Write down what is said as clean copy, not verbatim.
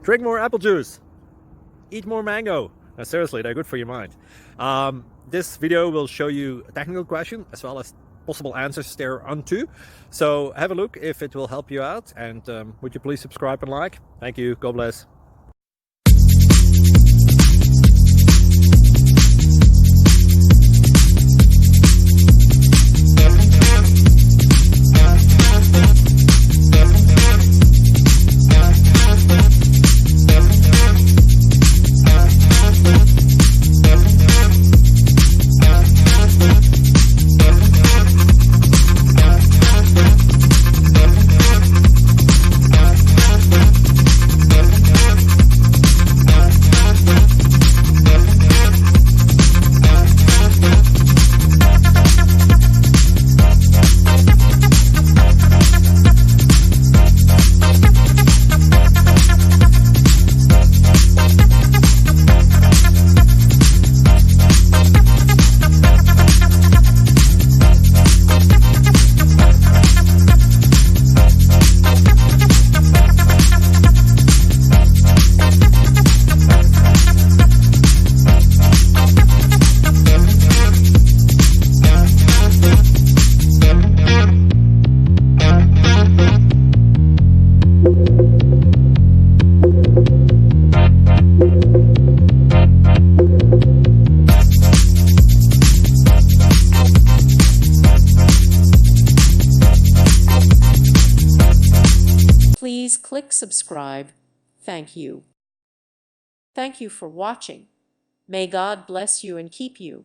Drink more apple juice. Eat more mango. No, seriously, they're good for your mind. This video will show you a technical question as well as possible answers thereunto. So have a look if it will help you out, and would you please subscribe and like? Thank you. God bless. Please click subscribe. Thank you. Thank you for watching. May God bless you and keep you.